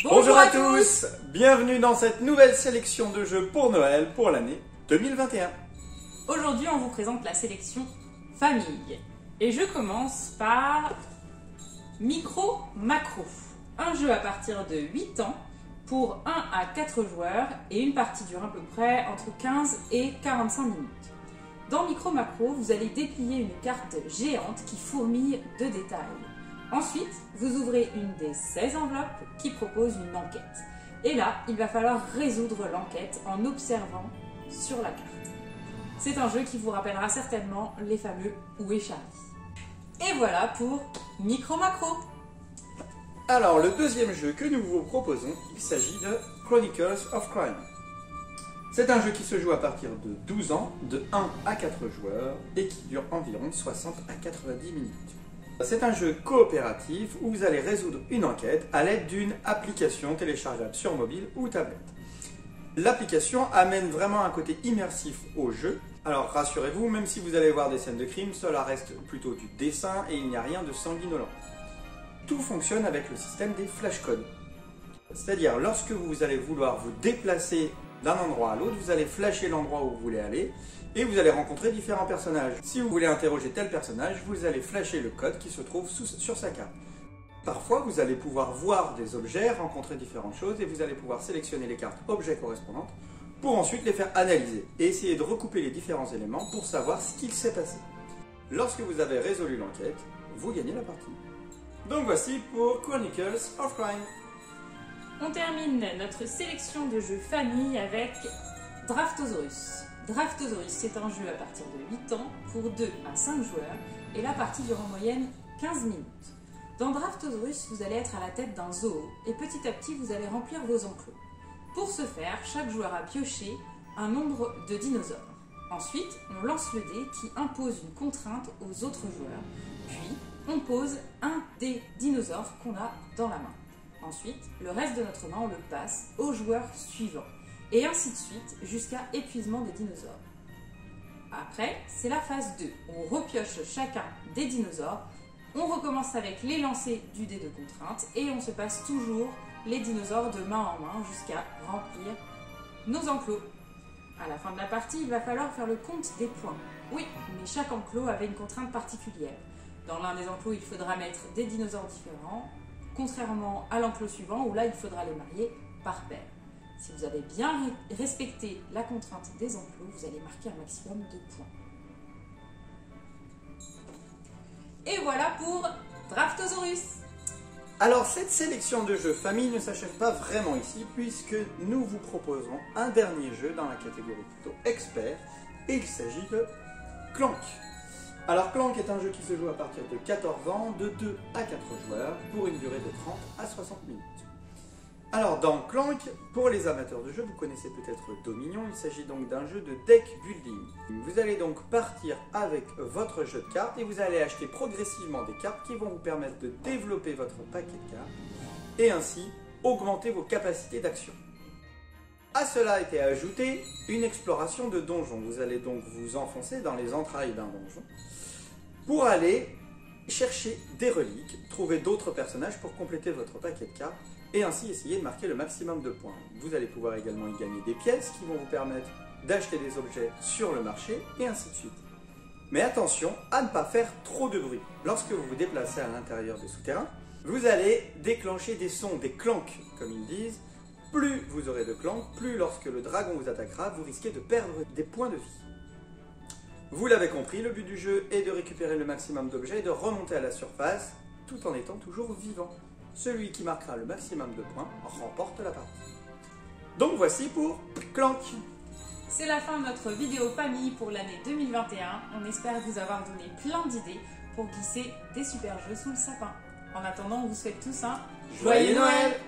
Bonjour à tous. Bienvenue dans cette nouvelle sélection de jeux pour Noël pour l'année 2021. Aujourd'hui, on vous présente la sélection famille. Et je commence par Micro Macro, un jeu à partir de 8 ans pour 1 à 4 joueurs et une partie dure à peu près entre 15 et 45 minutes. Dans Micro Macro, vous allez déplier une carte géante qui fourmille de détails. Ensuite, vous ouvrez une des 16 enveloppes qui propose une enquête. Et là, il va falloir résoudre l'enquête en observant sur la carte. C'est un jeu qui vous rappellera certainement les fameux Où est Charlie. Et voilà pour Micro Macro. Alors, le deuxième jeu que nous vous proposons, il s'agit de Chronicles of Crime. C'est un jeu qui se joue à partir de 12 ans, de 1 à 4 joueurs et qui dure environ 60 à 90 minutes. C'est un jeu coopératif où vous allez résoudre une enquête à l'aide d'une application téléchargeable sur mobile ou tablette. L'application amène vraiment un côté immersif au jeu. Alors rassurez-vous, même si vous allez voir des scènes de crime, cela reste plutôt du dessin et il n'y a rien de sanguinolent. Tout fonctionne avec le système des flashcodes. C'est-à-dire, lorsque vous allez vouloir vous déplacer d'un endroit à l'autre, vous allez flasher l'endroit où vous voulez aller et vous allez rencontrer différents personnages. Si vous voulez interroger tel personnage, vous allez flasher le code qui se trouve sur sa carte. Parfois, vous allez pouvoir voir des objets, rencontrer différentes choses et vous allez pouvoir sélectionner les cartes objets correspondantes pour ensuite les faire analyser et essayer de recouper les différents éléments pour savoir ce qu'il s'est passé. Lorsque vous avez résolu l'enquête, vous gagnez la partie. Donc voici pour Chronicles of Crime. On termine notre sélection de jeux famille avec Draftosaurus. Draftosaurus, c'est un jeu à partir de 8 ans pour 2 à 5 joueurs et la partie dure en moyenne 15 minutes. Dans Draftosaurus, vous allez être à la tête d'un zoo et petit à petit vous allez remplir vos enclos. Pour ce faire, chaque joueur a pioché un nombre de dinosaures. Ensuite, on lance le dé qui impose une contrainte aux autres joueurs, puis on pose un des dinosaures qu'on a dans la main. Ensuite, le reste de notre main, on le passe au joueur suivant. Et ainsi de suite, jusqu'à épuisement des dinosaures. Après, c'est la phase 2. On repioche chacun des dinosaures. On recommence avec les lancers du dé de contrainte. Et on se passe toujours les dinosaures de main en main jusqu'à remplir nos enclos. À la fin de la partie, il va falloir faire le compte des points. Oui, mais chaque enclos avait une contrainte particulière. Dans l'un des enclos, il faudra mettre des dinosaures différents, contrairement à l'enclos suivant où là, il faudra les marier par paire. Si vous avez bien respecté la contrainte des enclos, vous allez marquer un maximum de points. Et voilà pour Draftosaurus. Alors cette sélection de jeux famille ne s'achève pas vraiment ici puisque nous vous proposons un dernier jeu dans la catégorie plutôt expert et il s'agit de Clank. Alors Clank est un jeu qui se joue à partir de 14 ans, de 2 à 4 joueurs, pour une durée de 30 à 60 minutes. Alors dans Clank, pour les amateurs de jeu, vous connaissez peut-être Dominion, il s'agit donc d'un jeu de deck building. Vous allez donc partir avec votre jeu de cartes et vous allez acheter progressivement des cartes qui vont vous permettre de développer votre paquet de cartes et ainsi augmenter vos capacités d'action. À cela a été ajoutée une exploration de donjons. Vous allez donc vous enfoncer dans les entrailles d'un donjon pour aller chercher des reliques, trouver d'autres personnages pour compléter votre paquet de cartes et ainsi essayer de marquer le maximum de points. Vous allez pouvoir également y gagner des pièces qui vont vous permettre d'acheter des objets sur le marché et ainsi de suite. Mais attention à ne pas faire trop de bruit. Lorsque vous vous déplacez à l'intérieur des souterrains, vous allez déclencher des sons, des clanks comme ils disent. Plus vous aurez de clanks, plus lorsque le dragon vous attaquera, vous risquez de perdre des points de vie. Vous l'avez compris, le but du jeu est de récupérer le maximum d'objets et de remonter à la surface tout en étant toujours vivant. Celui qui marquera le maximum de points remporte la partie. Donc voici pour Clank. C'est la fin de notre vidéo famille pour l'année 2021. On espère vous avoir donné plein d'idées pour glisser des super jeux sous le sapin. En attendant, on vous souhaite tous un Joyeux Noël!